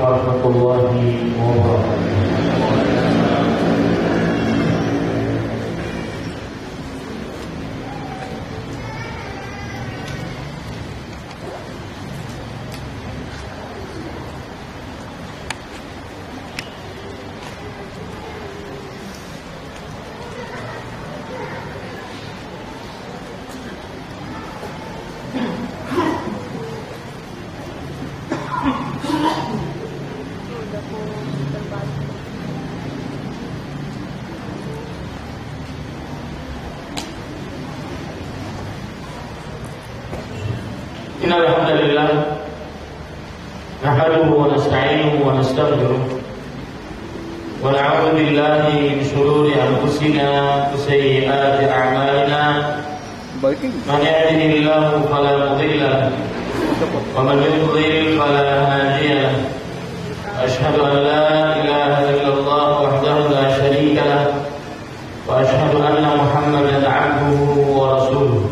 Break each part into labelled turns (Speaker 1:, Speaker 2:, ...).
Speaker 1: warahmatullahi wabarakatuh. Innal hamdalillah nahmaduhu wa nasta'inuhu wa nastaghfiruh wa na'udzu billahi min shururi anfusina wa sayyiati a'malina man yahdihillahu fala mudilla lahu wa man yudlil fala hadiya lahu ashhadu an la ilaha illallah wahdahu la sharika lahu wa ashhadu anna Muhammadan 'abduhu wa rasuluh.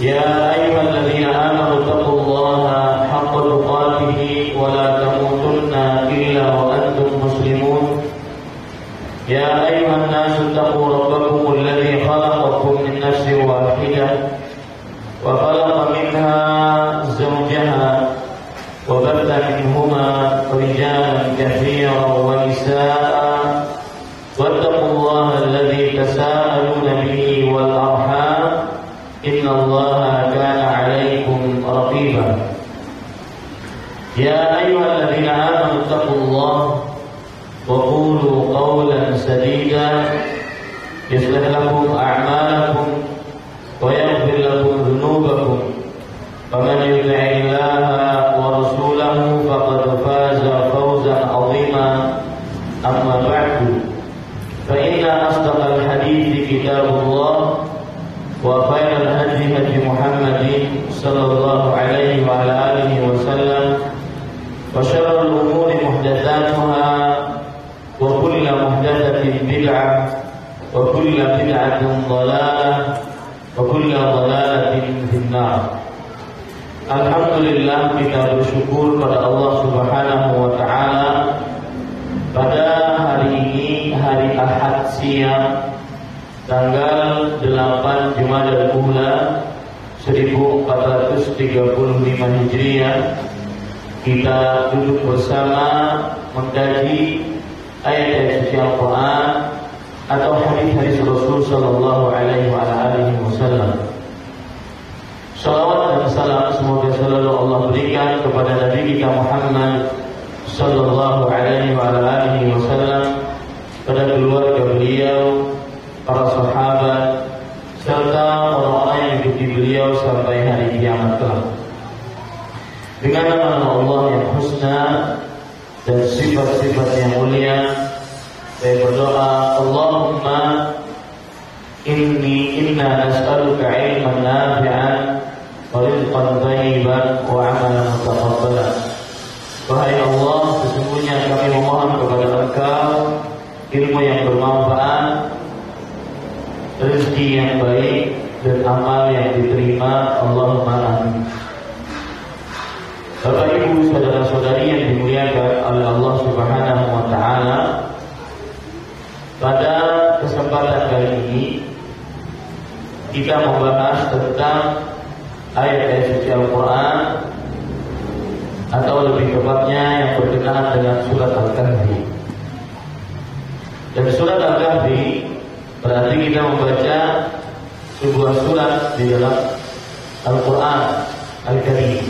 Speaker 1: Ya ayyuhalladzina amanu taqullaha haqqa tuqatih wa la tamutunna illa wa antum muslimun. Ya ayyuhan nasu taqu rabbakum alladzi khalaqakum min nafsin wahidah wa khalaqa minha zawjaha wa batha minhuma rijalan katsiran wa nisaa'a wattaqullaha alladzi tasaaluna bihi wal arham innallaha kana 'alaikum raqiba. Ya ayyuhalladzina amanu taqullaha wa qulu qawlan sadida yuslih lakum a'malakum wa yaghfir lakum dhunubakum wa man yuti'illaha wa rasulahu faqad faza fawzan 'azima. Amma ba'du, fa inna asdaqal hadithi kitabullah wa khairal hadi hadi Muhammadin sallallahu alaihi wa ala alihi wa sallam wa syarrul umuri muhdatsatuha wa kullu muhdatsatin bid'ah wa kullu bid'atin dhalalah wa kullu dhalalatin finnar. Alhamdulillah, kita bersyukur pada Allah Subhanahu wa taala pada hari ini, hari Ahad siang tanggal 8 Jumadal Ula 1435 Hijriah, kita duduk bersama mengkaji ayat-ayat suci Al-Quran atau hadis-hadis Rasul sallallahu alaihi wasallam. Salawat dan salam semoga selalu Allah berikan kepada Nabi kita Muhammad sallallahu alaihi wasallam, pada keluarga beliau, para sahabat, serta orang-orang yang ikuti beliau sampai hari kiamat kelak. Dengan nama Allah yang husna dan sifat-sifat yang mulia, saya berdoa, Allahumma inna nas'aluka ilman nafi'an wa rizqan thayyiban wa amalan mutaqabbalan. Wahai Allah, sesungguhnya kami memohon kepada Engkau ilmu yang bermanfaat, rezeki yang baik, dan amal yang diterima. Allahumma amin. Bapak Ibu, saudara-saudari yang dimuliakan oleh Allah Subhanahu wa taala, pada kesempatan kali ini kita membahas tentang ayat-ayat suci Al-Quran, atau lebih tepatnya yang berkenaan dengan surat Al-Kahfi. Dan surat Al-Kahfi berarti kita membaca sebuah surat di dalam Al-Quran Al-Karim.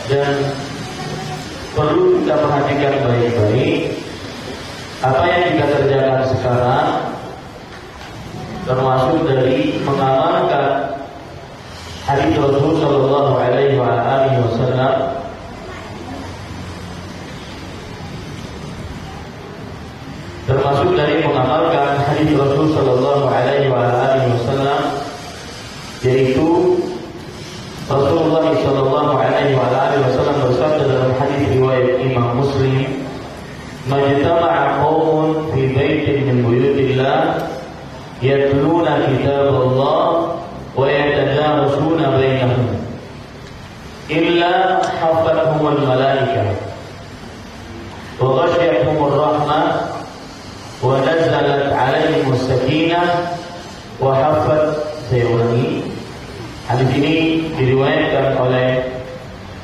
Speaker 1: Dan perlu kita perhatikan baik-baik apa yang kita kerjakan sekarang, termasuk dari mengamalkan hadis Rasul sallallahu alaihi wasallam, termasuk dari mengamalkan hadis Rasul sallallahu alaihi wasallam, yaitu Rasulullah sallallahu alaihi wasallam bersabda dalam hadis riwayat Imam Muslim, "Majtama'a qaumun fi baitin min buyutillah yatluna kitaballah wa yatadarasuna bainahum illa hafathumul malaikah malaikah wa ghashiyatuhumur rahmah wa nazalat 'alaihimus sakinah wa haffat. Saya ulangi, hadis ini diriwayatkan oleh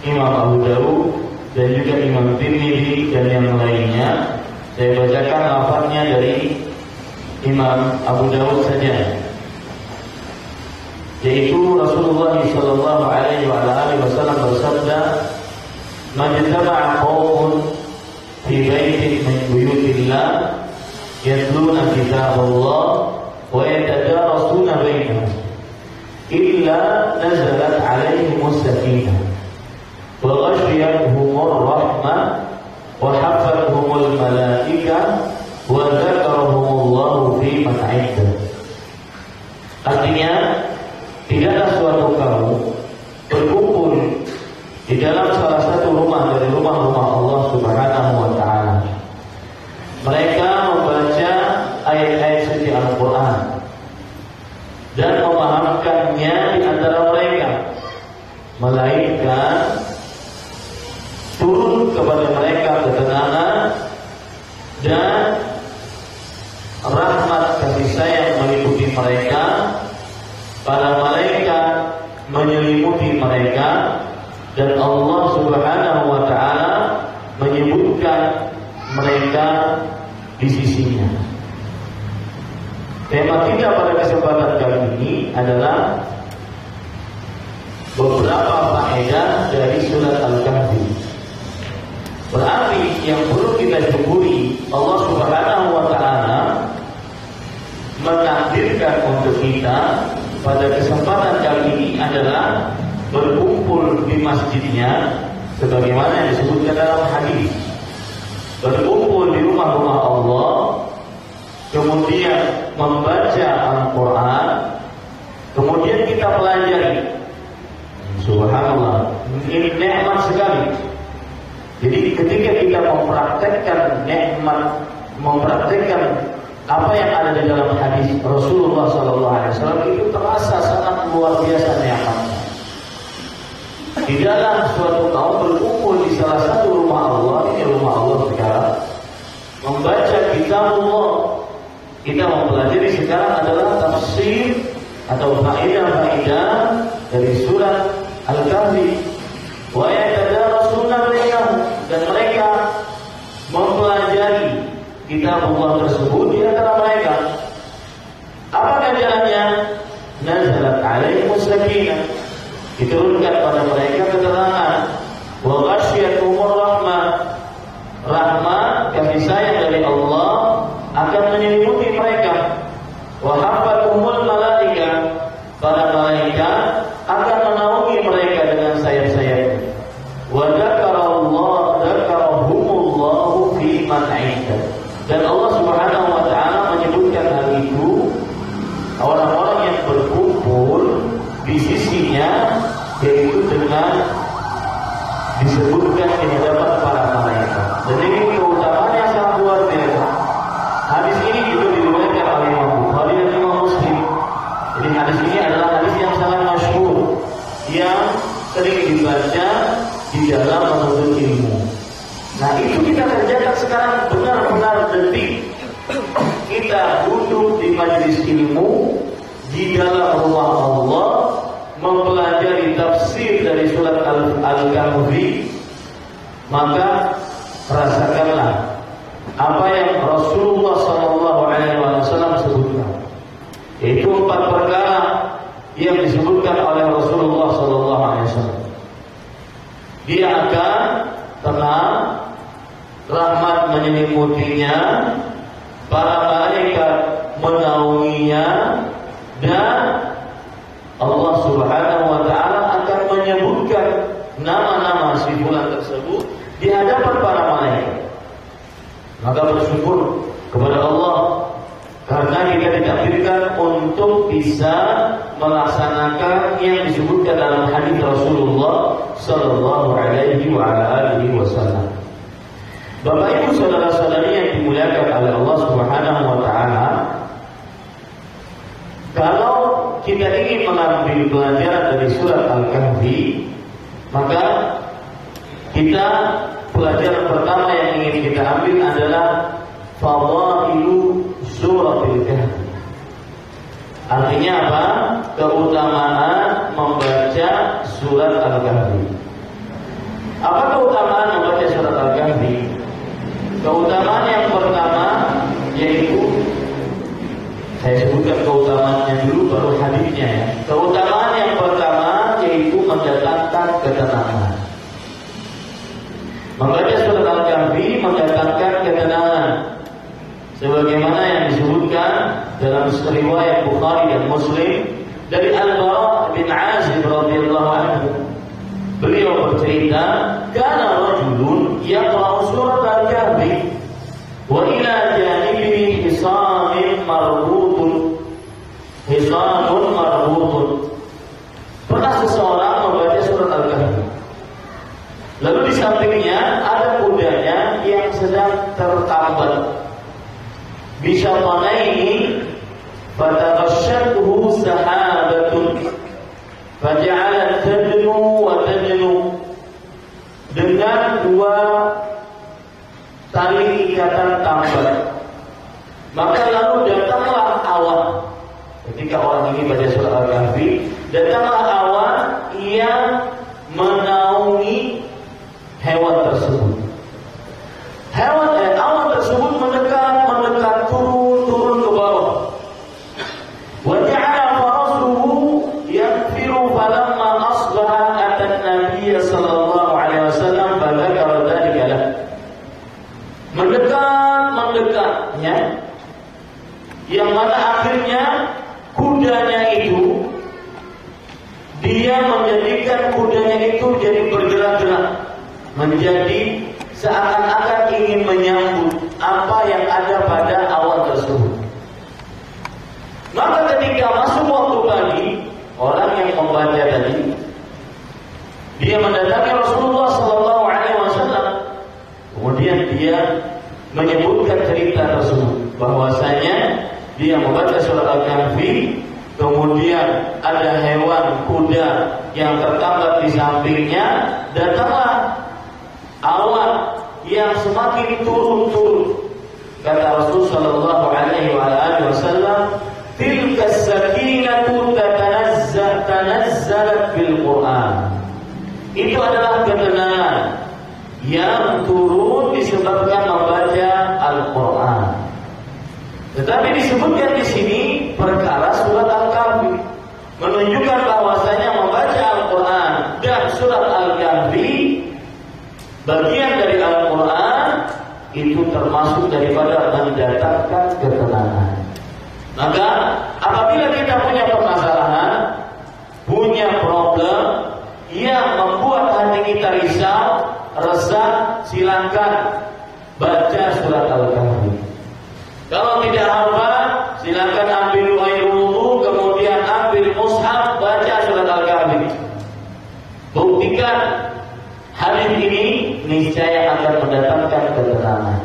Speaker 1: Imam Abu Dawud dan juga Imam Tirmidzi dan yang lainnya. Saya bacakan lafaznya dari Imam Abu Dawud saja, yaitu Rasulullah sallallahu alaihi wasallam bersabda, "Majtama'a qaumun fi baitin min buyutillah yatluna kitaballah wa yatadarasuna bainahum illa nazalat 'alaihimus sakinah wa ghashiyatuhumur rahmah wa hafathumul malaikah wa dzakarahumullahu fi man 'indah." Artinya, tidaklah suatu kaum berkumpul di dalam salah satu rumah dari rumah-rumah Allah Subhanahu wa taala. Mereka membaca ayat-ayat suci Al-Qur'an dan memahamkannya di antara mereka. Malaikat turun kepada mereka ketenangan dan rahmat kasih sayang meliputi mereka. Para malaikat menyelimuti mereka dan Allah Subhanahu wa taala menyebutkan mereka di sisinya. Tema kita pada kesempatan kali ini adalah beberapa faedah dari surat Al-Kahfi. Berarti yang perlu kita syukuri, Allah Subhanahu wa taala menakdirkan untuk kita pada kesempatan kali ini adalah berkumpul di masjidnya sebagaimana yang disebutkan dalam hadis. Berkumpul di rumah-rumah Allah, kemudian membaca Al-Quran, kemudian kita pelajari. Subhanallah, ini nikmat sekali. Jadi ketika kita mempraktekkan nikmat, mempraktekkan apa yang ada di dalam hadis Rasulullah SAW, itu terasa sangat luar biasa nikmatnya. Di dalam suatu kaum berkumpul di salah satu rumah Allah, ini rumah Allah sekarang, membaca kitab Allah. Kita mempelajari sekarang adalah tafsir atau faedah-faedah dari surat Al-Kahfi. Wa yatadarasuna bainahum, dan mereka mempelajari kitab Allah tersebut di antara mereka. Apa ganjarannya? Nazalat 'alaihimus sakinah, diturunkan pada mereka ketenangan. Wa ghashiyatuhumur rahmah, rahmat kasih sayang dari Allah akan menyelimuti mereka. Wa hafathumul malaikah, para malaikat akan menaungi mereka dengan sayap-sayapnya. Wa dzakarahumullahu fi man 'indah, dan Allah Subhanahu wa taala menyebutkan hal itu, orang-orang yang berkumpul di sisinya, yaitu dengan disebutkan di hadapan para malaikat. Dan ini keutamaan yang sangat luar biasa. Hadis ini juga diriwayatkan oleh Imam Bukhari dan Imam Muslim. Jadi hadis ini adalah hadis yang sangat masyhur, yang sering dibaca di dalam menuntut ilmu. Nah, itu kita kerjakan sekarang benar-benar detik. Kita duduk di majelis ilmu di dalam rumah Allah, mempelajari tafsir dari surat Al-Kahfi, maka rasakanlah apa yang Rasulullah SAW sebutkan. Itu 4 perkara yang disebutkan oleh Rasulullah SAW. Dia akan tenang, rahmat menyelimutinya, para malaikat menaunginya, dan Allah Subhanahu wa taala akan menyebutkan nama-nama si fulan tersebut di hadapan para malaikat. Maka bersyukur kepada Allah karena kita ditakdirkan untuk bisa melaksanakan yang disebutkan dalam hadis Rasulullah sallallahu alaihi wasallam. Bapak Ibu saudara-saudari yang dimuliakan oleh Allah Subhanahu wa taala, kalau kita ingin mengambil pelajaran dari surat Al-Kahfi, maka pelajaran pertama yang ingin kita ambil adalah fadailu suratul Kahfi. Artinya apa? Keutamaan membaca surat Al-Kahfi. Apa keutamaan membaca surat Al-Kahfi? Keutamaan yang pertama yaitu, saya sebutkan keutamaannya dulu baru hadisnya ya. Keutamaan yang pertama yaitu mendatangkan ketenangan. Membaca surat Al-Kahfi mendatangkan ketenangan, sebagaimana yang disebutkan dalam riwayat Bukhari dan Muslim dari Al-Bara bin Azib radhiyallahu anhu. Beliau bercerita, kana rajulun yaqra'u surat Al-Kahfi wa ila janibihi hisanun marbutun. Pernah seseorang membaca surat Al-Kahfi, lalu di sampingnya ada kudanya yang sedang tertambat. Bisyatanaini fataghasyatuhu sahabatun faja'alat tadnu wa tadnu. Dengan dua tali ikatan tambat, maka lalu datanglah awan. Ketika orang ini baca surat Al-Kahfi, datanglah awan yang menaungi hewan tersebut. Awan tersebut mendekat turun ke bawah. Wa ja'ala farasuhu yanfiru falamma asbaha atan Nabiy sallallahu alaihi wasallam fadzakara dzalika lahu. Mendekatnya, yang mana akhirnya kudanya itu, dia menjadikan kudanya itu jadi bergerak-gerak, menjadi seakan-akan ingin menyambut apa yang ada pada awan tersebut. Maka ketika masuk waktu pagi, orang yang membaca tadi, dia mendatangi Rasulullah sallallahu alaihi wasallam. Kemudian dia menyebutkan cerita tersebut, bahwasanya dia membaca surat Al-Kahfi, kemudian ada hewan kuda yang tertambat di sampingnya, datanglah awan yang semakin turun. Kata Rasul sallallahu alaihi wasallam, tilka sakinatu tanazzalat bil Qur'an. Itu adalah ketenangan yang turun disebabkan membaca Al-Qur'an. Tetapi disebutkan di sini perkara surat Al-Kahfi, menunjukkan bahwasanya membaca Al-Quran dan surat Al-Kahfi, bagian dari Al-Quran, itu termasuk daripada mendatangkan ketenangan. Maka apabila kita punya permasalahan, punya problem yang membuat hati kita risau, resah, silakan baca surat Al-Kahfi. Kalau tidak hafal, silakan ambil air wudu, kemudian ambil mushaf, baca surat Al-Kahfi. Buktikan hadis ini niscaya akan mendatangkan ketenangan.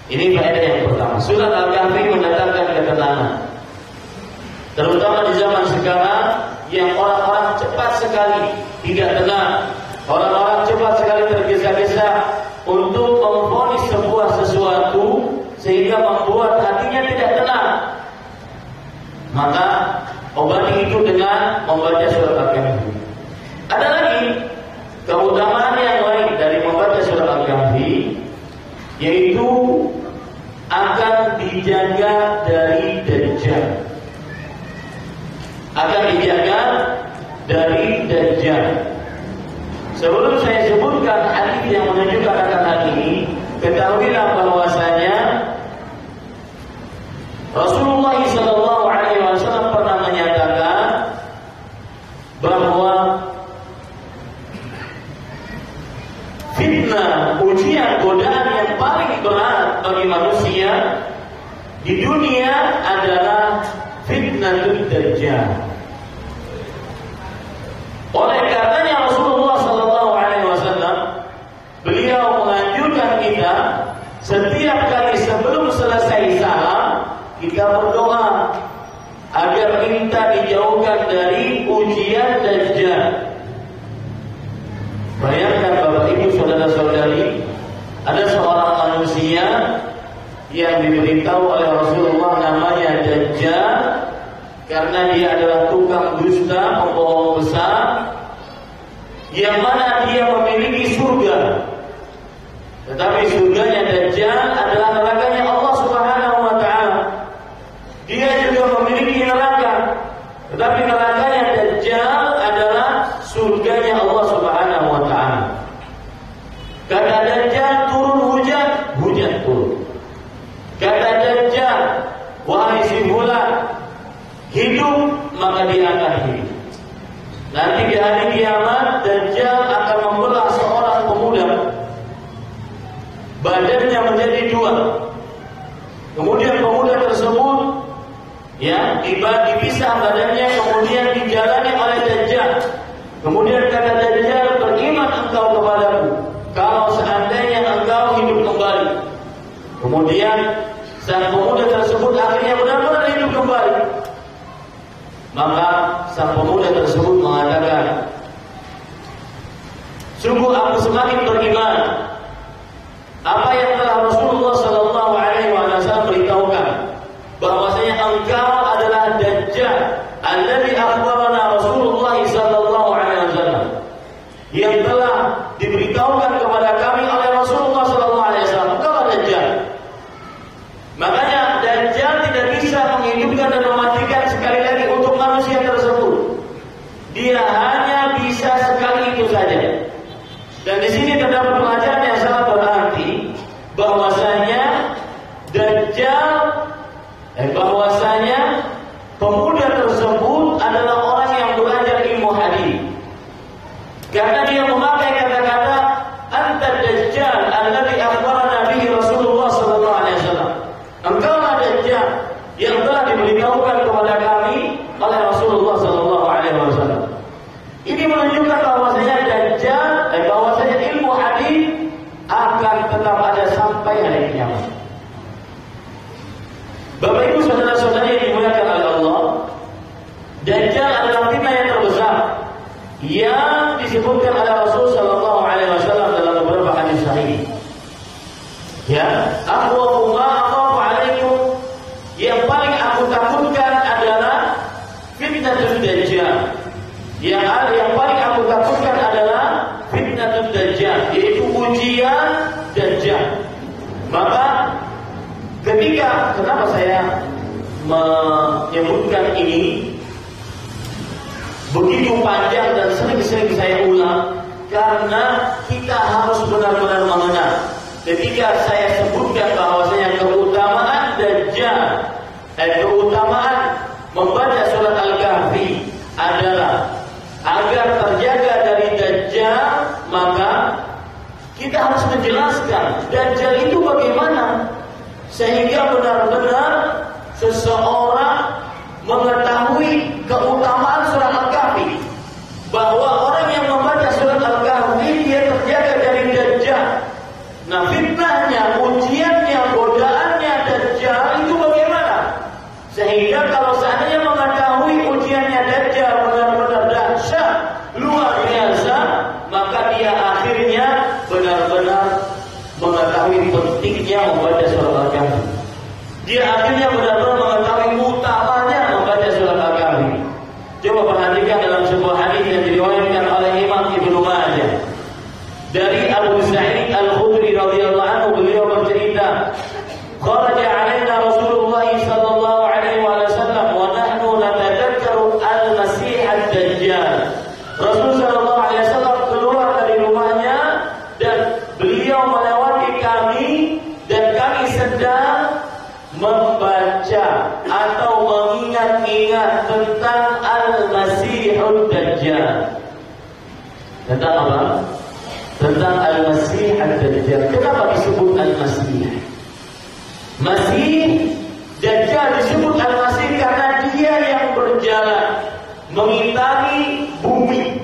Speaker 1: Ini faedah yang pertama. Surat Al-Kahfi mendatangkan ketenangan. Terutama di zaman sekarang yang orang-orang cepat sekali tidak tenang, orang-orang cepat sekali tergesa-gesa untuk memvonis sebuah sesuatu sehingga membuat hatinya tidak tenang. Maka obati itu dengan membaca surat Al-Kahfi. Ada lagi keutamaan yang lain dari membaca surat Al-Kahfi, yaitu akan dijaga dari Dajjal. Akan dijaga dari Dajjal. Sebelum saya sebutkan hadis yang menunjukkan akan hal ini, ketahuilah bahwasanya Rasulullah sallallahu alaihi wasallam pernah menyatakan bahwa fitnah, ujian, godaan yang paling berat bagi manusia di dunia adalah fitnatul Dajjal. Oleh karenanya Rasulullah sallallahu alaihi wasallam beliau menganjurkan kita setiap kali sebelum selesai salam kita berdoa agar minta dijauhkan dari ujian Dajjal. Bayangkan Bapak Ibu saudara-saudari, ada seorang manusia yang diberitahu oleh Rasulullah namanya Dajjal, karena dia adalah tukang dusta, pembohong besar, yang mana dia memiliki surga. Tetapi surganya Dajjal adalah nerakanya Allah Subhanahu wa ta'ala. Dia juga memiliki neraka, tetapi nerakanya Dajjal adalah surganya Allah Subhanahu wa ta'ala. Kata Dajjal turun hujan, hujan turun. Kata Dajjal, wahai si fulan, hidup, maka dia akan hidup. Nanti di hari kiamat Dajjal akan membelah seorang pemuda, badannya menjadi dua. Kemudian pemuda tersebut dipisah badannya, kemudian dijalani oleh Dajjal. Kemudian kata Dajjal, beriman engkau kepadaku kalau seandainya engkau hidup kembali. Kemudian sang pemuda tersebut akhirnya benar-benar hidup kembali. Maka sang pemuda tersebut mengatakan, sungguh aku semakin beriman apa yang telah Rasulullah sallallahu alaihi wasallam beritahukan, bahwasanya engkau adalah Dajjal alladzi akhbarana Rasulullah sallallahu alaihi wasallam, yang telah diberitahukan kepada kami oleh Rasulullah sallallahu alaihi wasallam, engkau adalah Dajjal. Makanya Dajjal tidak bisa menghidupkan dan mematikan sekali lagi untuk manusia tersebut. Dia hanya bisa sekali itu saja. Dan di sini terdapat pelajaran yang sangat berarti, bahwasanya Dajjal, bahwasanya pemuda tersebut adalah orang yang belajar ilmu hadis. Karena dia memakai kata-kata anta Dajjal alladzi akhbarana bihi Rasulullah sallallahu alaihi wasallam. Engkaulah Dajjal yang telah diberitahukan kepada kami oleh Rasulullah sallallahu alaihi wasallam. Ini menunjukkan bahwasanya Dajjal, bahwasanya ilmu hadis akan tetap ada sampai hari kiamat. Bapak Ibu saudara-saudari yang dimuliakan oleh Allah, Dajjal adalah fitnah yang terbesar yang disebutkan oleh Rasul sallallahu alaihi wasallam dalam beberapa hadis sahih. Akhwafu ma akhafu alaikum, yang paling aku takutkan adalah fitnatul Dajjal. Yang paling aku takutkan adalah fitnatul Dajjal, yaitu ujian Dajjal. Maka kenapa saya menyebutkan ini begitu panjang dan sering-sering saya ulang, karena kita harus benar-benar mengenal. Ketika saya sebutkan bahwasanya keutamaan Dajjal, keutamaan membaca surat Al-Kahfi adalah agar terjaga dari Dajjal, maka kita harus menjelaskan Dajjal itu bagaimana, sehingga benar-benar seseorang mengetahui keutamaan surat Al-Kahfi, bahwa orang yang membaca surat Al-Kahfi dia terjaga dari Dajjal. Nah, fitnahnya, ujiannya, godaannya Dajjal itu bagaimana, sehingga kalau seandainya mengetahui ujiannya Dajjal benar-benar dahsyat, luar biasa, maka dia akhirnya benar-benar mengetahui pentingnya membaca surat Al-Kahfi. Dia akhirnya benar-benar mengetahui utamanya membaca surat Al-Kahfi. Coba perhatikan dalam sebuah hadis yang diriwayatkan oleh Imam Ibnu Majah dari Abu Sa'id Al-Khudri radhiyallahu anhu, beliau bercerita, kharaja alaina Rasulullah sallallahu alaihi wasallam wa nahnu natadakkaru al-Masih ad-Dajjal. Rasul sallallahu alaihi wasallam keluar dari rumahnya dan beliau melewati kami, dan kami sedang membaca atau mengingat-ingat tentang Al-Masih ad-Dajjal. Tentang apa? Tentang Al-Masih ad-Dajjal. Kenapa disebut Al-Masih? Masih Dajjal disebut Al-Masih karena dia yang berjalan mengitari bumi,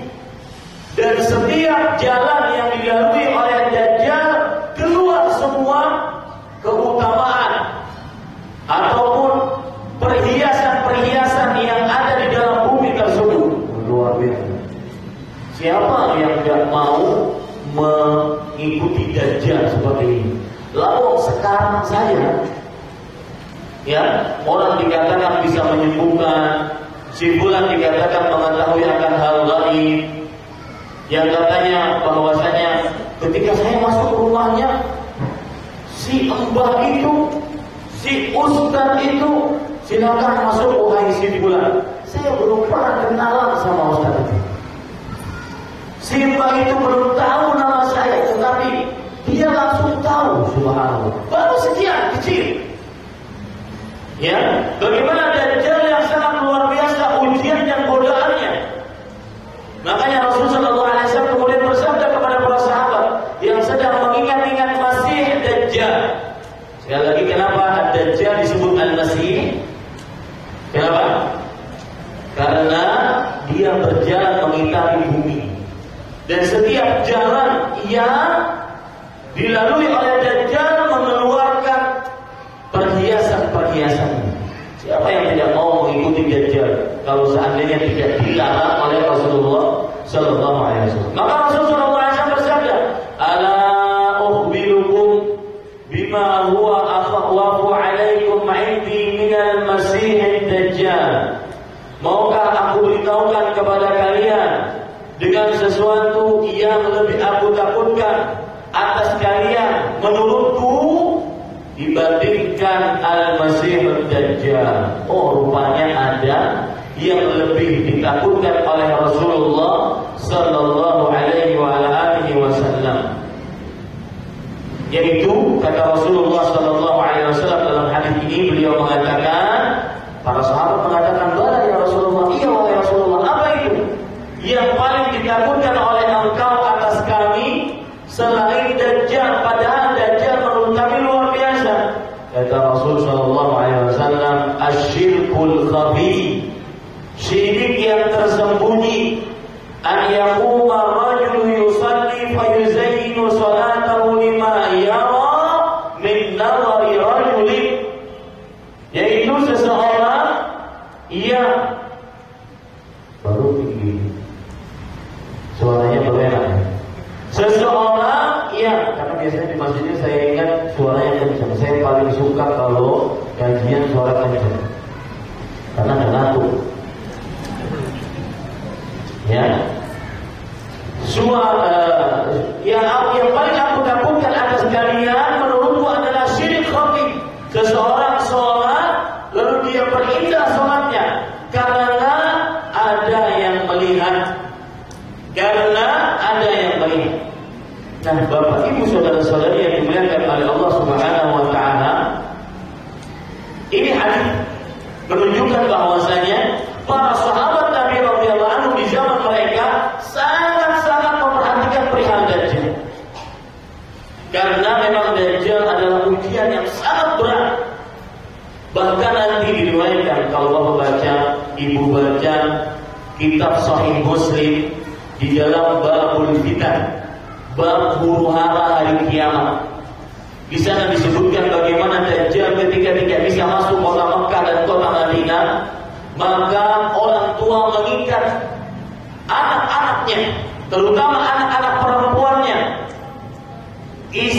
Speaker 1: dan setiap jalan yang dilalui oleh Dajjal keluar semua keutamaan ataupun perhiasan-perhiasan yang ada di dalam bumi tersebut. Luar biasa. Siapa yang tidak mau mengikuti Dajjal seperti ini. Lalu sekarang saja, ya, orang dikatakan bisa menyembuhkan, si fulan dikatakan mengetahui akan hal gaib, yang katanya bahwasanya ketika saya masuk rumahnya, si mbah itu, si ustaz itu, silakan masuk wahai si fulan. Saya belum pernah kenalan sama ustaz itu. Si mbah itu belum tahu nama saya, tetapi dia langsung tahu, subhanallah. Baru sekian kecil. Ya, bagaimana Dajjal yang sangat luar biasa ujian dan godaannya. Makanya Rasulullah SAW kemudian bersabda kepada para sahabat yang sedang mengingat-ingat Masih Dajjal. Sekali lagi, kenapa Dajjal disebut Al-Masih? Kenapa? Karena dia berjalan mengitari bumi. Dan setiap jalan yang dilalui oleh Dajjal mengeluarkan perhiasan-perhiasan. Siapa yang tidak mau mengikuti Dajjal kalau seandainya tidak dilarang oleh Rasulullah Sallallahu Alaihi Wasallam? Maka Rasulullah SAW bersabda, "Ala ukhbirukum bima huwa akhwafu alaikum 'indi minal Masih Dajjal." Maukah aku beritahukan kepada kalian dengan sesuatu yang lebih aku takutkan atas kalian menurutku dibandingkan Al-Masih Dajjal? Oh, rupanya ada yang lebih ditakutkan oleh Rasulullah Sallallahu Alaihi Wasallam. Yaitu kata Rasulullah Sallallahu Alaihi Wasallam dalam hadis ini, beliau mengatakan, para sahabat mengatakan, "Bala ya Rasulullah." Iya wahai Rasulullah. Apa itu yang paling ditakutkan oleh engkau atas kami selain Dajjal? Padahal Dajjal menurut kami luar biasa. Kata Rasul Sallallahu Alaihi Wasallam, "Asyirkul khafi." Syirik yang tersembunyi. An yaquma rajul yusalli fayuzayyinu salatahu lima yara min nazari rajulin. Yaitu seseorang yang baru tinggi, suaranya baru enak. Seseorang yang, karena biasanya di masjidnya saya ingat suaranya kencang. Saya paling suka kalau kajian suara kencang, karena ada ngantuk. Ya, yang paling aku takutkan atas kalian menurutku adalah syirik khafi. Seseorang sholat lalu dia berindah sholatnya karena ada yang melihat. Nah, Bapak Ibu saudara-saudari yang dimuliakan oleh Allah Subhanahu wa taala, ini hadis menunjukkan bahwasanya para sahabat Nabi radhiyallahu anhu di zaman mereka sangat-sangat memperhatikan perihal Dajjal. Karena memang Dajjal adalah ujian yang sangat berat. Bahkan nanti diriwayatkan, kalau Bapak baca, Ibu baca kitab Sahih Muslim di dalam babul fitan, bab huru-hara hari kiamat. Di sana disebutkan bagaimana Dajjal ketika tidak bisa masuk kota Mekah dan kota Madinah, maka orang tua mengikat anak-anaknya, terutama anak-anak perempuannya.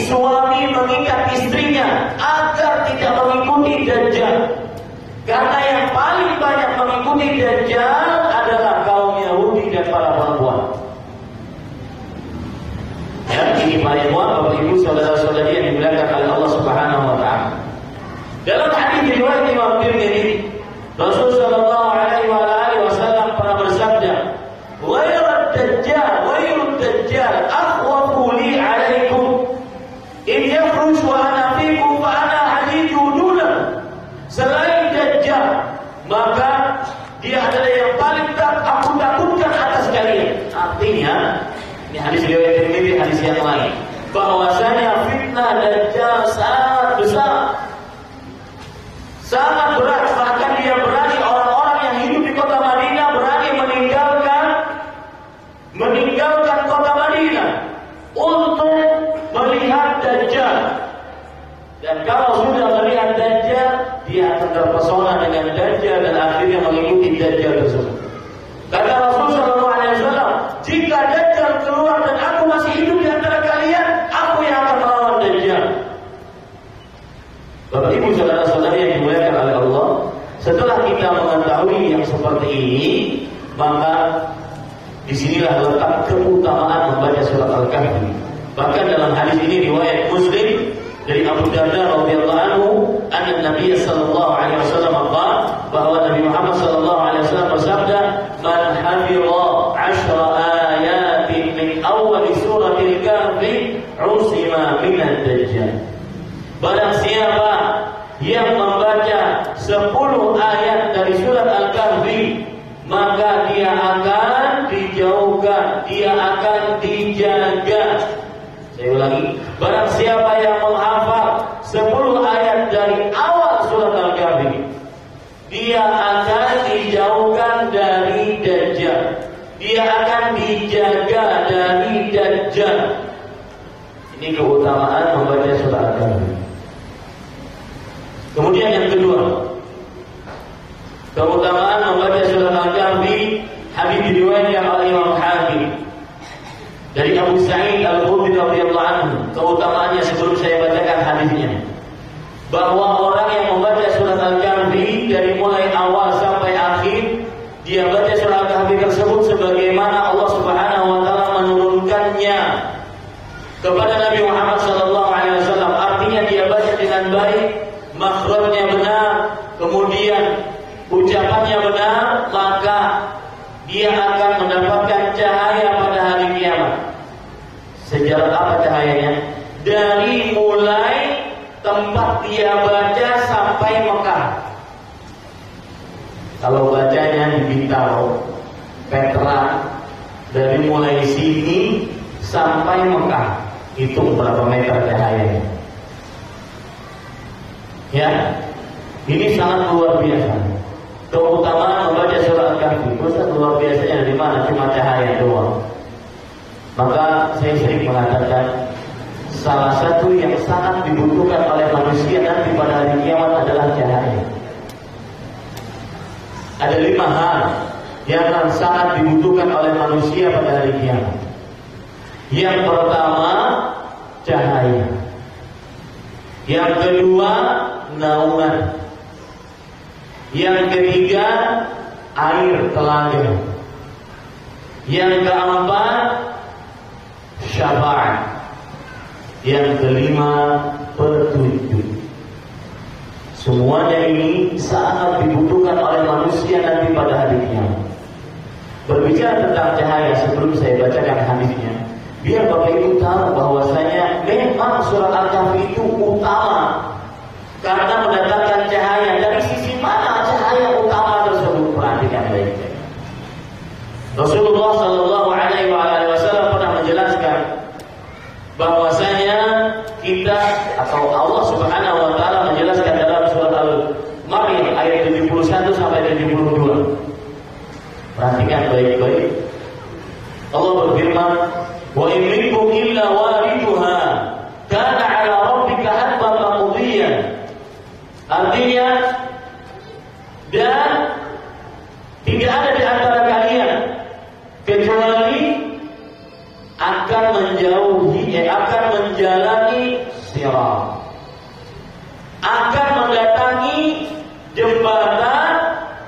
Speaker 1: Suami mengikat istrinya agar tidak mengikuti Dajjal. Karena yang paling banyak mengikuti Dajjal adalah kaum Yahudi dan para perempuan. Ya, ini para ikhwan, Bapak Ibu, saudara-saudari yang dimuliakan oleh Allah Subhanahu wa taala. Dalam hadis riwayat Imam Tirmidzi, Rasul sallallahu alaihi wasallam pernah bersabda, "Ghairud Dajjal akhwafu li 'alaikum. In yakhruj wa ana fikum fa ana hadithu dunan." Selain Dajjal, maka dia adalah yang paling aku takutkan atas kalian. Artinya, ini hadis riwayat Tirmidzi, hadis yang lain, bahwasanya fitnah Dajjal sangat besar, sangat berat. Bahkan dia berani, orang-orang yang hidup di kota Madinah berani meninggalkan kota Madinah untuk melihat Dajjal. Dan kalau sudah melihat Dajjal, dia akan terpesona dengan Dajjal dan akhirnya mengikuti Dajjal tersebut. Kata Rasulullah SAW, "Jika Dajjal keluar dan aku masih hidup di antara kalian, disinilah letak keutamaan membaca surat Al-Kahfi. Bahkan dalam hadis ini riwayat Muslim dari Abu Darda radhiyallahu anhu, anna Nabi sallallahu alaihi wasallam bahwa Nabi Muhammad sallallahu alaihi wasallam bersabda, "Man hafidha 10 ayatin min awal suratil Kahfi, usima minad dajjal." Barang siapa yang membaca 10 ayat dari surat Al-Kahfi, maka dia akan dijauhkan, dia akan dijaga. Saya ulangi, barang siapa yang menghafal 10 ayat dari awal surat Al-Kahfi, dia akan dijauhkan dari Dajjal, dia akan dijaga dari Dajjal. Ini keutamaan membaca surat Al-Kahfi. Kemudian yang kedua, keutamaan membaca surat Al-Kahfi, hadis diriwayatkan oleh Imam Hakim dari Abu Sa'id Al-Khudri radhiyallahu anhu. Keutamaannya sebelum saya bacakan hadisnya, bahwa orang yang membaca surat Al-Kahfi dari mulai awal sampai akhir, dia baca surat Al-Kahfi tersebut sebagaimana Allah Subhanahu wa taala menurunkannya kepada Nabi Muhammad sallallahu alaihi wasallam. Artinya dia baca dengan baik, makhrajnya benar, kemudian ucapannya benar, maka dia akan mendapatkan cahaya pada hari kiamat. Sejarah apa cahayanya? Dari mulai tempat dia baca sampai Mekah. Kalau bacanya di Bintaro, Petra, dari mulai sini sampai Mekah, itu berapa meter cahayanya? Ya, ini sangat luar biasa. Keutamaan membaca surat Al-Kahfi, Ustaz, luar biasanya dari mana? Cuma cahaya doang. Maka saya sering mengatakan, salah satu yang sangat dibutuhkan oleh manusia nanti pada hari kiamat adalah cahaya. Ada 5 hal yang akan sangat dibutuhkan oleh manusia pada hari kiamat. Yang pertama, cahaya. Yang kedua, naungan. Yang ketiga, air telaga. Yang keempat, syafaat. Yang kelima, petunjuk. Semuanya ini sangat dibutuhkan oleh manusia nanti pada hari kiamat. Berbicara tentang cahaya, sebelum saya bacakan hadisnya, biar Bapak Ibu tahu bahwasanya memang surat Al-Kahfi itu utama karena mendatangkan cahaya. Dari sisi mana cahaya utama tersebut? Perhatikan baik-baik. Rasulullah Shallallahu Alaihi Wasallam pernah menjelaskan bahwasanya kita, atau Allah Subhanahu Wa Taala menjelaskan dalam surat Al-Maryam ayat 71 sampai 72. Perhatikan baik-baik. Allah berfirman, "Wa in minkum illa wariduha kana 'ala rabbika hatman maqdiyan." Artinya, dan tidak ada di antara kalian kecuali akan akan menjalani sirat, akan mendatangi jembatan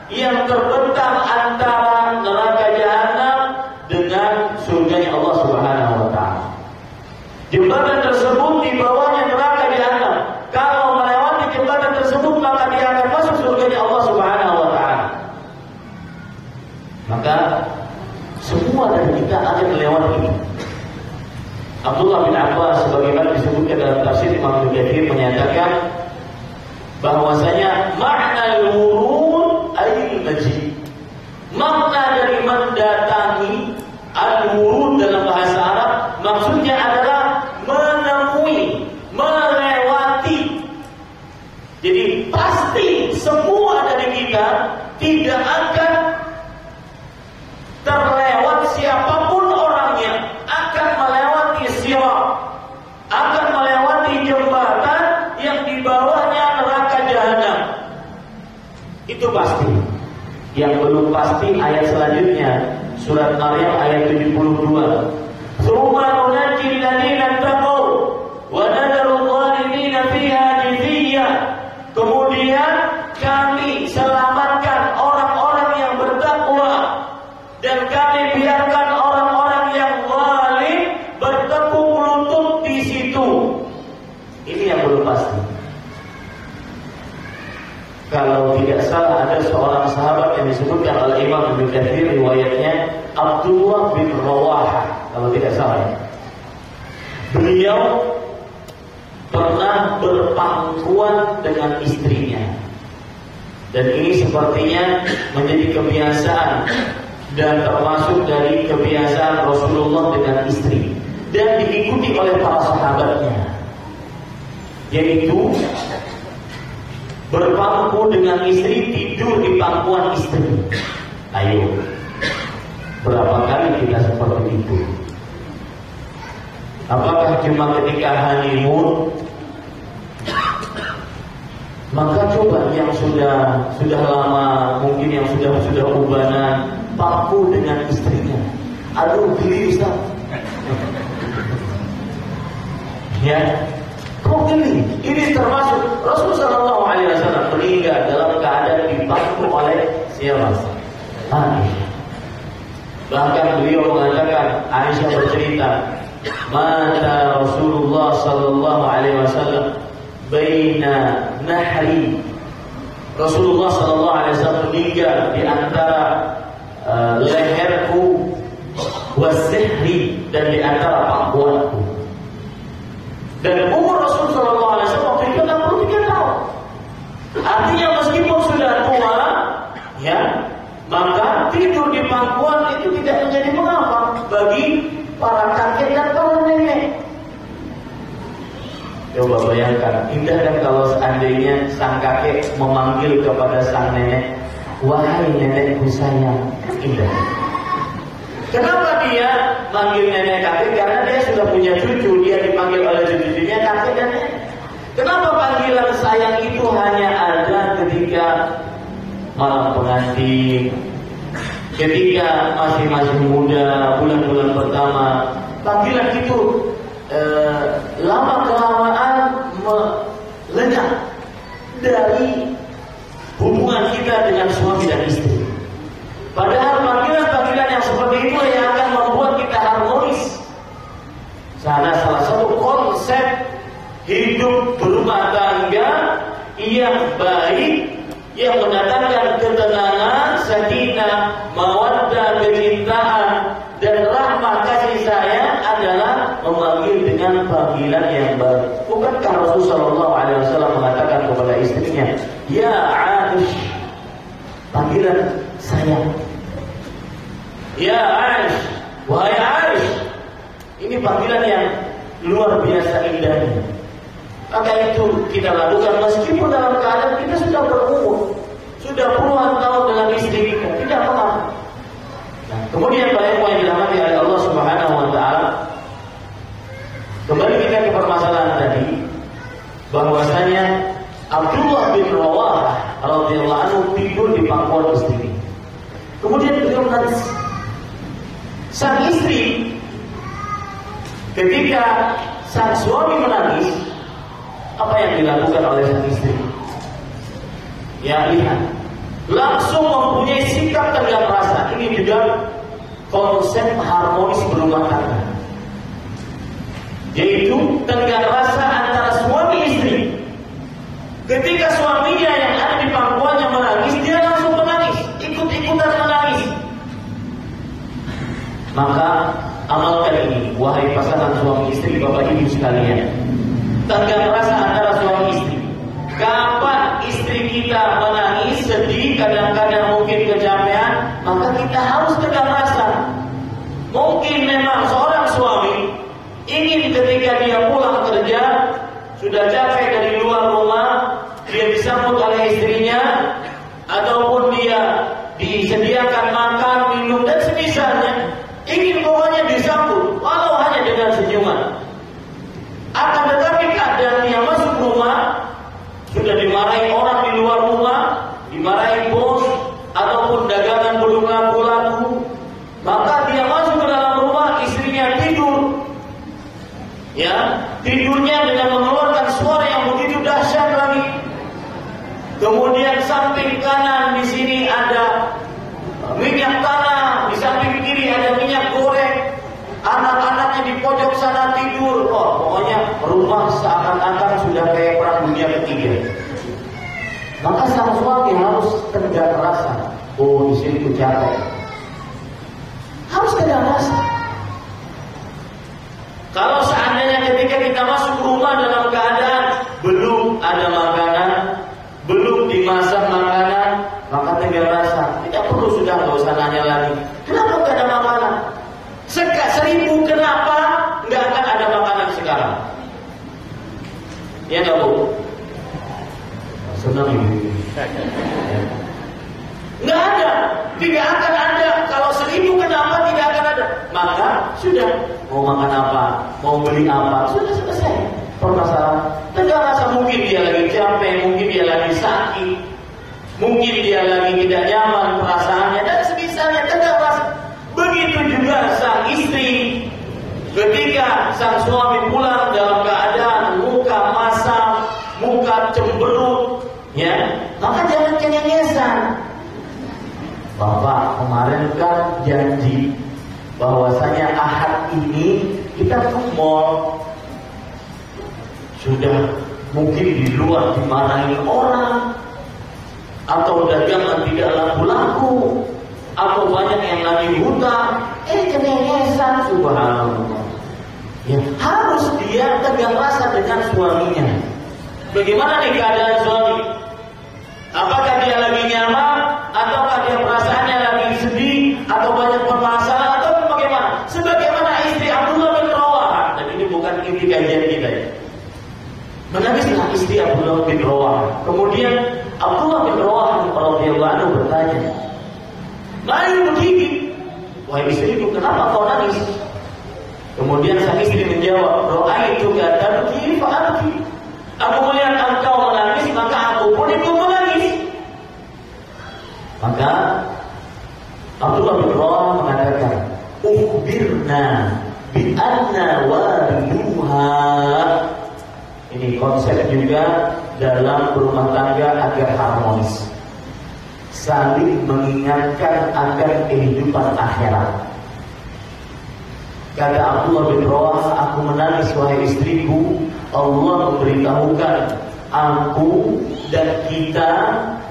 Speaker 1: yang terbentang antara neraka jahanam dengan surganya Allah Subhanahu wa taala. Jembatan tersebut di bawahnya neraka jahanam. Kalau melewati jembatan tersebut, maka dia akan masuk surganya Allah Subhanahu wa taala. Maka semua dari kita akan melewati ini. Abdullah bin Abbas sebagaimana disebutkan dalam tafsir Imam Al-Ghazali menyatakan bahwasanya makna al-wurud al-maji, makna dari mendatangi al-wurud dalam bahasa Arab maksudnya adalah menemui, melewati. Jadi pasti semua dari kita tidak akan terlewat, siapapun orangnya akan melewati sirat, akan melewati jembatan yang di bawahnya neraka jahanam. Itu pasti. Yang belum pasti ayat selanjutnya, surat Maryam ayat 72. Tsumma nunajjil ladzina taqaw wa nadharu adh-dhalimina fiha jithiya. Kemudian kami selamatkan orang-orang yang bertakwa dan kami biarkan orang-orang itu. Ini yang belum pasti. Kalau tidak salah ada seorang sahabat yang disebutkan oleh Imam Ibnu Katsir, riwayatnya Abdullah bin Rawahah, kalau tidak salah. Beliau pernah berpangkuan dengan istrinya, dan ini sepertinya menjadi kebiasaan dan termasuk dari kebiasaan Rasulullah dengan istri, dan diikuti oleh para sahabatnya, yaitu berpangku dengan istri, tidur di pangkuan istri. Ayo, berapa kali kita seperti itu? Apakah cuma ketika honeymoon? Maka coba yang sudah lama, mungkin yang sudah ubanan, pangku dengan istrinya. Aduh, geli Ustaz. Ya, kok geli? Ini termasuk Rasulullah SAW meninggal dalam keadaan dipangku oleh siapa? Aisyah. Bahkan beliau mengatakan, Aisyah bercerita, mata Rasulullah sallallahu alaihi wasallam baina nahri. Rasulullah sallallahu alaihi wasallam meninggal di antara leherku wasihri, dan di antara pangkuanku. Dan umur Rasul sallallahu alaihi wasallam waktu itu 63 tahun. Artinya meskipun sudah tua, ya, maka tidur di pangkuan itu tidak menjadi mengapa bagi para kakek dan para nenek. Coba bayangkan, indah kan kalau seandainya sang kakek memanggil kepada sang nenek, wahai nenekku sayang. Indah. Kenapa dia manggil nenek kakek? Karena dia sudah punya cucu, dia dipanggil oleh cucu-cucunya kakek dan nenek. Kenapa panggilan sayang itu hanya ada ketika malam pengantin, ketika masih muda, bulan-bulan pertama? Panggilan itu lama-kelamaan lenyap dari hubungan kita dengan suami dan istri. Padahal panggilan-panggilan yang seperti itu yang akan membuat kita harmonis. Salah satu konsep hidup berumah tangga yang baik, yang mendatangkan ketenangan, sakinah, mawaddah, kecintaan, dan rahmat kasih sayang adalah memanggil dengan panggilan yang baik. Bukankah Rasulullah SAW mengatakan kepada istrinya, ya Aish, panggilan sayang. Ya Aish, wahai Aish. Ini panggilan yang luar biasa indahnya. Maka itu kita lakukan meskipun dalam keadaan kita sudah berumur, sudah puluhan tahun dengan istri kita, tidak mengapa. Nah, kemudian para yang dirahmati oleh Allah Subhanahu wa taala, kembali kita ke permasalahan tadi, bahwasanya Abdullah bin Rawahah radhiyallahu anhu tidur di pangkuan istri. Kemudian beliau menangis. Sang istri, ketika sang suami menangis, apa yang dilakukan oleh sang istri? Ya, lihat, langsung mempunyai sikap tegak rasa. Ini juga konsep harmonis berumah tangga, yaitu tegak rasa antara suami istri. Ketika suaminya yang ada di pangkuannya menangis, dia langsung menangis, ikut-ikutan menangis. Maka amalkan ini, wahai pasangan suami istri, bapak ibu sekalian. Tegak rasa antara suami istri. Kapan istri kita menangis, sedih, kadang-kadang mungkin kecapean, maka kita harus tegak rasa. Mungkin memang seorang suami ingin ketika dia pulang kerja, sudah capek dari luar rumah, dia disambut oleh istrinya, ataupun dia disediakan makan, minum, dan semisalnya, ingin pokoknya disambut, walau hanya dengan senyuman. Akan tetapi keadaan dia masuk rumah, sudah dimarahi orang di luar rumah, dimarahi bos, ataupun dagangan belum laku-laku, maka dia masuk ke dalam rumah, istrinya tidur. Ya, tidurnya dengan mengeluarkan suara yang begitu dahsyat lagi. Kemudian samping kanan di sini ada minyak tanah, di samping kiri ada minyak goreng. Anak-anaknya di pojok sana tidur. Oh, pokoknya rumah seakan-akan sudah kayak perang dunia ketiga. Maka sang suami harus kerja kerasa. Oh, di sini ku capek. Harus kerja kerasa. Kalau seandainya ketika kita masuk rumah dalam keadaan belum ada makanan, belum dimasak makanan, maka kerja kerasa. Tidak perlu, sudah nggak usah nanya lagi. Kenapa nggak ada makanan? 1000 kenapa nggak akan ada makanan sekarang? Ya nggak Bu? Senang ini. Nggak ada, tidak akan ada. Kalau 1000 kenapa tidak akan ada? Maka sudah, mau makan apa, mau beli apa, sudah selesai permasalahan. Tidak rasa mungkin dia lagi capek, mungkin dia lagi sakit, mungkin dia lagi tidak nyaman perasaannya dan semisalnya. Tidak rasa. Begitu juga sang istri, ketika sang suami pulang dalam keadaan muka masam, muka cemberut, ya, maka jangan cengengesan. Bapak kemarin kan janji bahwasanya Ahad ini kita ke mall. Sudah mungkin di luar dimarahin orang, atau dagangan tidak laku-laku, atau banyak yang lagi hutang. Cengengesan, subhanallah. Ya, harus dia tegang rasa dengan suaminya. Bagaimana nih keadaan suami? Apakah dia lagi nyaman, ataukah dia perasaannya lagi sedih, atau banyak permasalahan, atau bagaimana? Sebagaimana istri Abdullah bin Rawaha. Dan ini bukan inti kajian kita ya. Menangislah istri Abdullah bin Rawaha. Kemudian Abdullah bin Rawaha radhiyallahu anhu bertanya, "Mari begini, wahai istriku, kenapa kau nangis?" Kemudian sang istri menjawab, "Ra'aituka tabki fa abki." Aku melihat engkau menangis, maka aku pun ikut menangis. Maka Abdullah bin Rawaha mengatakan, "Ukhbirna bi anna wariduha." Ini konsep juga dalam berumah tangga agar harmonis, saling mengingatkan akan kehidupan akhirat. Kata Abdullah bin Rawaha, "Aku menangis wahai istriku, Allah memberitahukan aku dan kita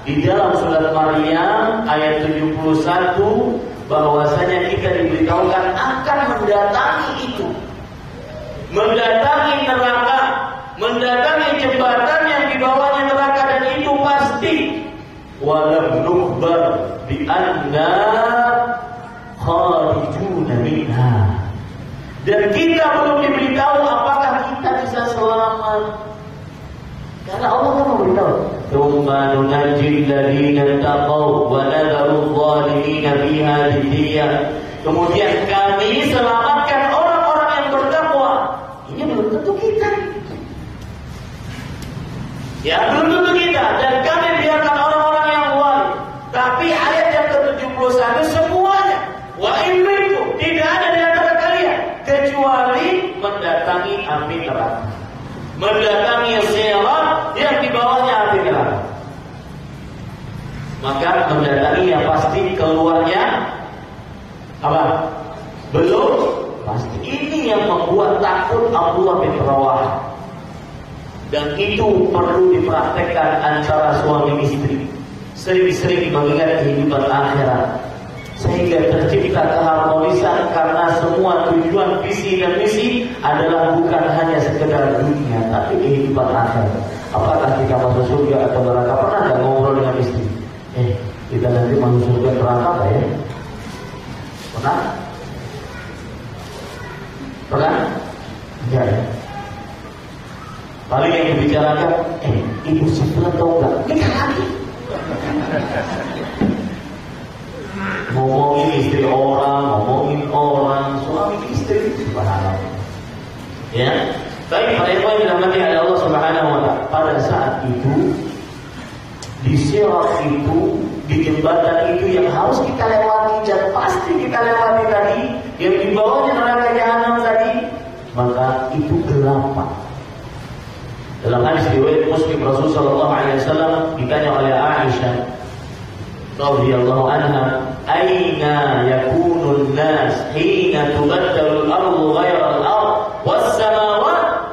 Speaker 1: di dalam surat Maryam ayat 71 bahwasanya kita diberitahukan akan mendatangi itu, mendatangi neraka, mendatangi jembatan yang di bawahnya neraka, dan itu pasti. Walam nukhbar bi anna kharijuna minha." Dan kita belum diberitahu apakah kita bisa selamat. Karena Allah kan memberitahu, "Tsumma nunajjil ladzina taqaw wa nadharu adh-dhalimina fiha jithiya." Kemudian kami selamatkan orang-orang yang bertakwa. Ini belum tentu kita. Ya, belum tentu kita. Dan kami biarkan orang-orang yang zalim. Tapi ayat yang ke-71 semuanya, wa in minkum, tidak ada di antara kalian kecuali mendatangi api neraka, mendatangi sirat yang di bawahnya api neraka. Maka mendatangi yang pasti, keluarnya apa? Belum pasti. Ini yang membuat takut Abdullah bin Rawaha. Dan itu perlu dipraktekkan antara suami istri. Sering-sering mengingat kehidupan akhirat, sehingga tercipta keharmonisan. Karena semua tujuan visi dan misi adalah bukan hanya sekedar dunia, tapi kehidupan akhirat. Apakah kita masuk surga atau neraka? Pernah nggak ngobrol dengan istri? Kita nanti masuk surga neraka nggak ya? Pernah? Pernah? Enggak ya? Paling yang dibicarakan, ibu Sifra tahu nggak? Nikah lagi. Ngomongin istri orang, ngomongin orang, suami istri, subhanallah. Ya, tapi para ikhwan yang dirahmati oleh Allah Subhanahu wa Ta'ala, pada saat itu di sirat itu, di jembatan itu yang harus kita lewati dan pasti kita lewati tadi, yang di bawahnya neraka jahanam tadi, maka itu gelap. Dalam hadis riwayat Muslim, Rasul sallallahu alaihi wasallam ditanya oleh Aisyah radhiyallahu anha, "Aina yakunu an-nas hina tubaddalu al-ardu ghayra al-ard was-samawat?"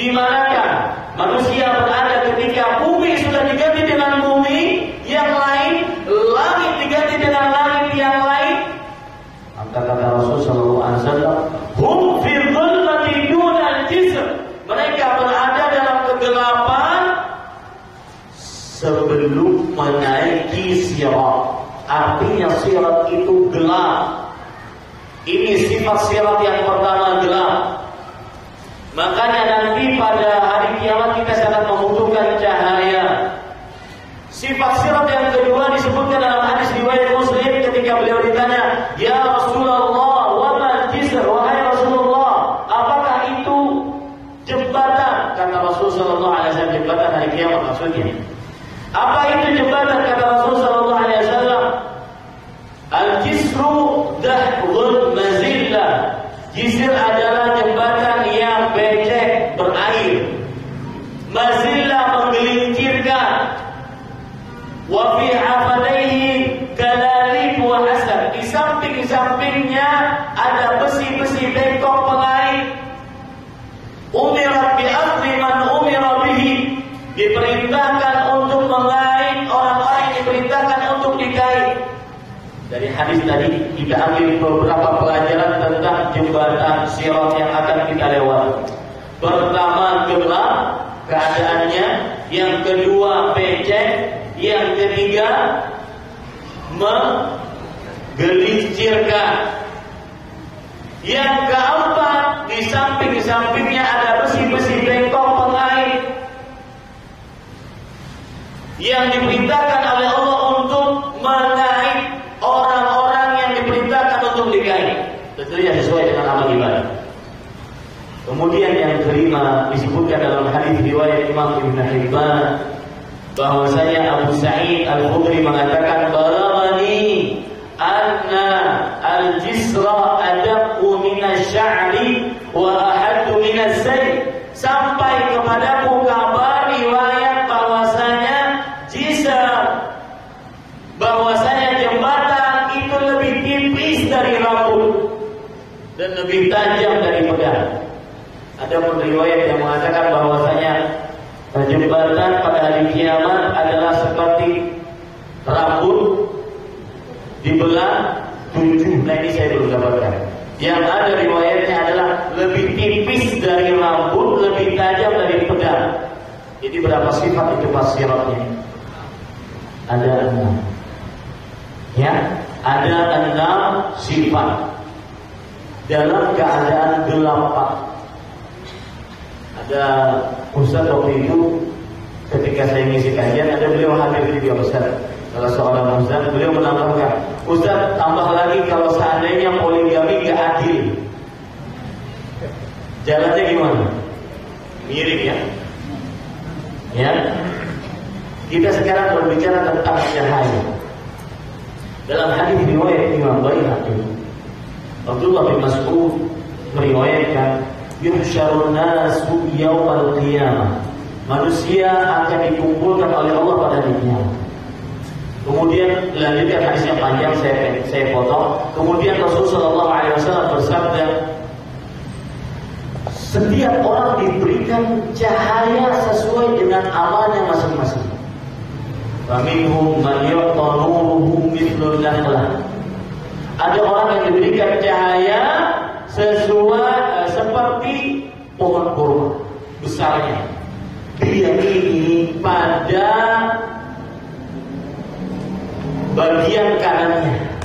Speaker 1: Di manakah manusia berada ketika bumi sudah diganti dengan bumi yang lain, langit diganti dengan langit yang lain? Maka kata Rasul sallallahu alaihi wasallam, hum fi dhulmati dunal jisr. Mereka berada dalam kegelapan sebelum menaiki sirat. Artinya sirat itu gelap. Ini sifat sirat yang pertama, gelap. Makanya nanti pada hari kiamat kita sangat membutuhkan cahaya. Sifat sirat yang kedua disebutkan dalam hadis riwayat Muslim ketika beliau ditanya, "Ya Rasulullah, wa mal jisr?" Wahai Rasulullah, apakah itu jembatan? Kata Rasul sallallahu alaihi wasallam, jembatan hari kiamat maksudnya. Apa itu jembatan? Kata Rasul sallallahu alaihi wasallam, "Al-jisru dahrul mazillah." Jisr adalah jembatan yang becek, berair. Mazillah menggelincirkan. Wa fi hafadaihi kalalib wa hasad. Di samping-sampingnya ada besi-besi bengkok pengait. Umirat bi akli man umira bihi. Diperintahkan untuk mengait orang-orang yang diperintahkan untuk dikait. Dari hadis tadi kita ambil beberapa pelajaran tentang jembatan sirat yang akan kita lewati. Pertama, gelap keadaannya. Yang kedua, becek. Yang ketiga, menggelincirkan. Yang keempat, di samping-sampingnya ada besi-besi bengkok pengait yang diperintahkan oleh Allah untuk mengait orang-orang yang diperintahkan untuk dikait. Tentunya sesuai dengan amal ibadah. Kemudian yang kelima disebutkan dalam hadis riwayat Imam Ibn Hibban bahwasanya Abu Sa'id Al-Khudri mengatakan, "Balagani anna al-jisra adaqqu min asy-sya'ri wa ahaddu min as-sayf." Sampai kepadaku kabar riwayat bahwasanya bahwasanya jembatan itu lebih tipis dari rambut dan lebih tajam dari pedang. Ada pun riwayat yang mengatakan bahwasanya jembatan pada hari kiamat adalah seperti rambut dibelah 7. Nah, ini saya belum dapatkan. Yang ada riwayatnya adalah lebih tipis dari rambut, lebih tajam dari pedang. Jadi berapa sifat itu siratnya? Ada 6. Ya, ada 6 sifat dalam keadaan gelap. Ada Ustaz waktu itu ketika saya ngisi kajian, ada beliau hadir juga Ustaz. Salah seorang Ustaz, beliau menambahkan, "Ustaz, tambah lagi kalau seandainya poligami gak adil, jalannya gimana?" Mirip ya. Ya. Kita sekarang berbicara tentang cahaya. Dalam hadis riwayat Imam Baihaqi, Abdullah bin Mas'ud meriwayatkan, "Yuhsyarun nasu yaumal qiyamah." Manusia akan dikumpulkan oleh Allah pada hari kiamat. Kemudian lanjutkan hadis yang panjang, saya potong. Kemudian Rasulullah sallallahu alaihi wasallam bersabda, setiap orang diberikan cahaya sesuai dengan amalnya masing-masing. Faminhum man yu'ta nuruhu mithlun nakhlah. Ada orang yang diberikan cahaya sesuai seperti pohon kurma besarnya. Dia ini pada bagian kanannya.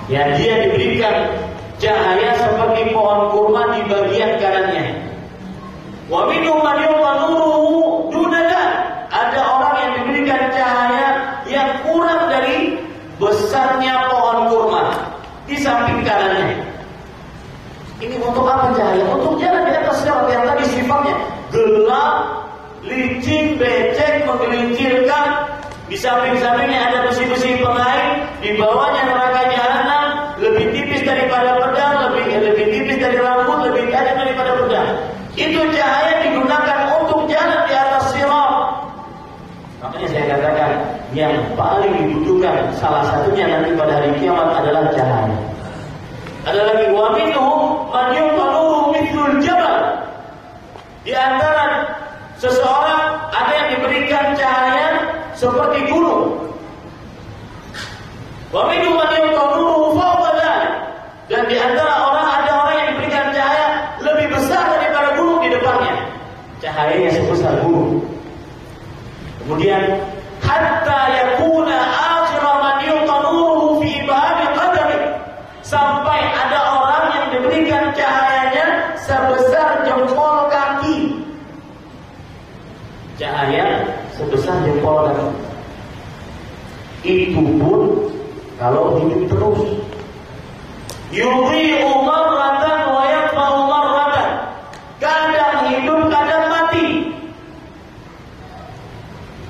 Speaker 1: Ya, dia diberikan cahaya seperti pohon kurma di bagian kanannya. Wa minhum man yu'ta nuruhu dunadan. Ada orang yang diberikan cahaya yang kurang dari besarnya pohon kurma di samping kanannya. Ini untuk apa cahaya? Untuk jalan di atas sirat yang tadi sifatnya gelap, licin, becek, menggelincirkan. Di samping-sampingnya ada besi-besi pengait, di bawahnya neraka jahanam, lebih tipis daripada pedang, lebih tipis dari rambut, lebih tajam daripada pedang. Itu cahaya digunakan untuk jalan di atas sirat. Makanya saya katakan yang paling dibutuhkan salah satunya nanti pada hari kiamat adalah cahaya. Ada lagi, wa minhum man yuqalu mithlul jabal. Di antara seseorang ada yang diberikan cahaya seperti gunung. Wa minhum man yuqarruhu fawqa dzalik. Dan di antara ada orang yang diberikan cahaya lebih besar daripada gunung di depannya. Cahayanya sebesar gunung. Kemudian hatta yakuna akhir man yuqarruhu fi ibhami qadami. Sampai ada orang yang diberikan cahayanya sebesar jempol kaki. Cahaya sebesar jempol kaki. Itu pun kalau hidup terus. Yudhi'u marratan wa yaqfa'u marratan. Kadang hidup, kadang mati.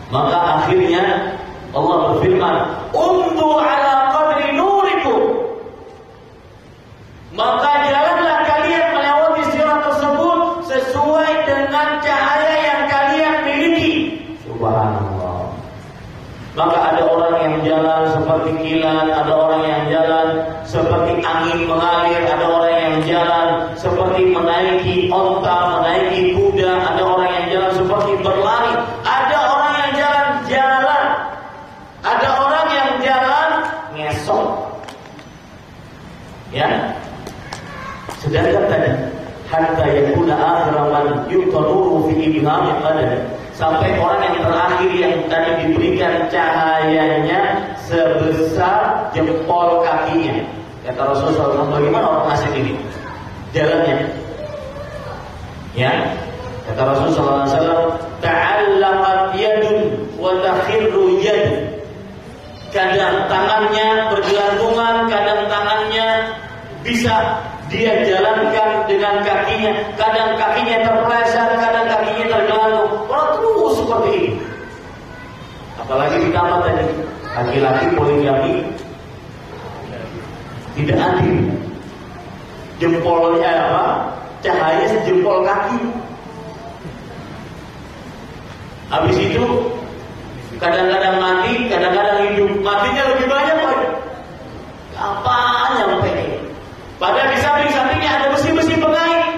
Speaker 1: Maka akhirnya Allah berfirman, "Undu ala qadri nurikum." Maka jalanlah kalian melewati sirat tersebut sesuai dengan cahaya yang kalian miliki. Subhanallah. Maka ada orang yang jalan seperti kilat, ada orang yang jalan seperti angin mengalir, ada orang yang jalan seperti menaiki onta, menaiki kuda, ada orang yang jalan seperti berlari, ada orang yang jalan, ada orang yang jalan ngesok. Ya. Sedangkan tadi hatta yakuna akhiraman yuqarru fi ibhami qadam. Sampai orang yang terakhir yang tadi diberikan cahayanya sebesar jempol kakinya. Kata Rasulullah SAW, bagaimana orang asing ini jalannya? Ya, kata Rasulullah SAW, ta'allaqat yadun wa takhirru yad. Kadang tangannya bergelantungan, kadang tangannya bisa dia jalankan dengan kakinya, kadang kakinya terpeleset, kadang kakinya tergelantung. Kalau terus seperti ini, apalagi ditambah tadi laki-laki poligami tidak adil. Jempolnya apa? Cahaya sejempol kaki. Habis itu kadang-kadang mati, kadang-kadang hidup. Matinya lebih banyak lagi. Apaan yang pengen? Padahal di samping-sampingnya ada besi-besi pengait.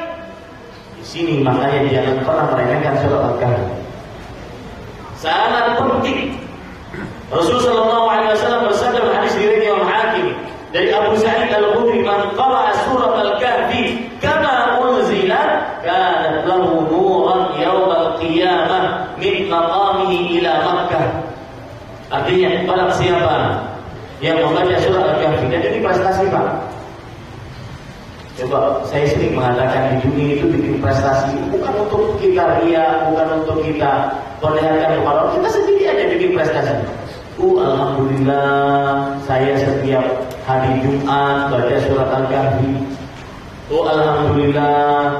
Speaker 1: Di sini makanya jangan pernah meremehkan surat Al-Kahfi. Sangat penting. Rasulullah SAW bersabda dalam hadis riwayat Imam Hakim dari Abu Sa'id Al-Khudri, "Man qara'a surat Al-Kahfi kama unzilat, kanat lahu nuran yaum al-qiyamah min maqamihi ila Makkah." Artinya, barang siapa yang membaca surat Al-Kahfi, dan ini prestasi, Pak. Coba saya sering mengatakan di dunia itu bikin prestasi bukan untuk kita ria, bukan untuk kita perlihatkan kepada orang, kita sendiri aja bikin prestasi. Alhamdulillah saya setiap hari Jumat baca surat Al-Kahfi. Alhamdulillah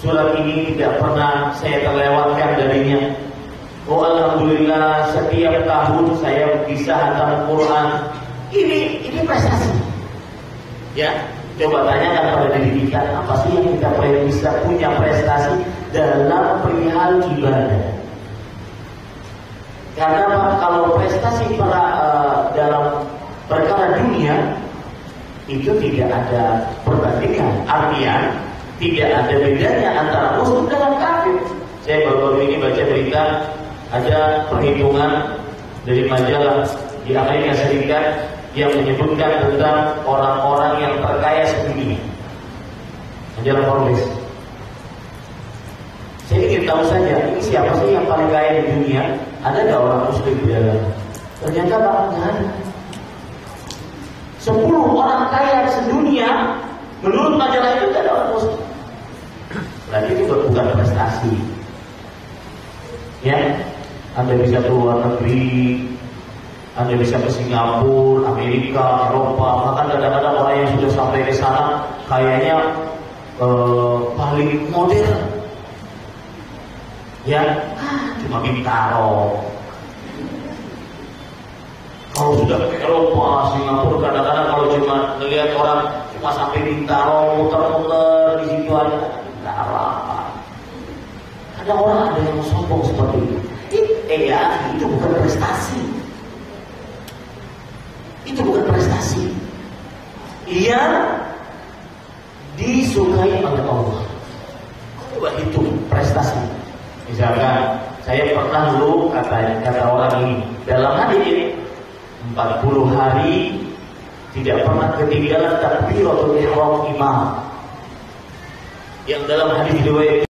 Speaker 1: surat ini tidak pernah saya terlewatkan darinya. Alhamdulillah setiap tahun saya bisa hatam Quran. Ini prestasi. Ya. Coba tanyakan pada diri kita, apa sih yang kita bisa punya prestasi dalam perihal ibadah? Karena kalau prestasi dalam perkara dunia itu tidak ada perbandingan, artian tidak ada bedanya antara muslim dengan kafir. Saya baru-baru ini baca berita ada perhitungan dari majalah di Amerika Serikat yang menyebutkan tentang orang-orang yang terkaya sedunia. Majalah Forbes. Saya ingin tahu saja, ini siapa sih yang paling kaya di dunia? Ada nggak orang muslim di dalam? Ternyata bangga. 10 orang kaya sedunia menurut majalah itu tidak ada orang muslim. Berarti itu bukan prestasi. Ya, Anda bisa keluar negeri, Anda bisa ke Singapura, Amerika, Eropa, bahkan kadang-kadang orang yang sudah sampai ke sana kayaknya paling modern. Ya, cuma Bintaro. Kalau sudah ke Eropa, Singapura, kadang-kadang kalau cuma melihat orang cuma sampai Bintaro, muter-muter di situ aja, Bintaro. Ada orang ada yang sombong seperti itu. Itu bukan prestasi. Itu bukan prestasi. Ia disukai oleh Allah. Coba hitung prestasi. Misalkan saya pernah dulu kata orang ini dalam hadis 40 hari tidak pernah ketinggalan takbiratul ihram imam. Yang dalam hadis riwayat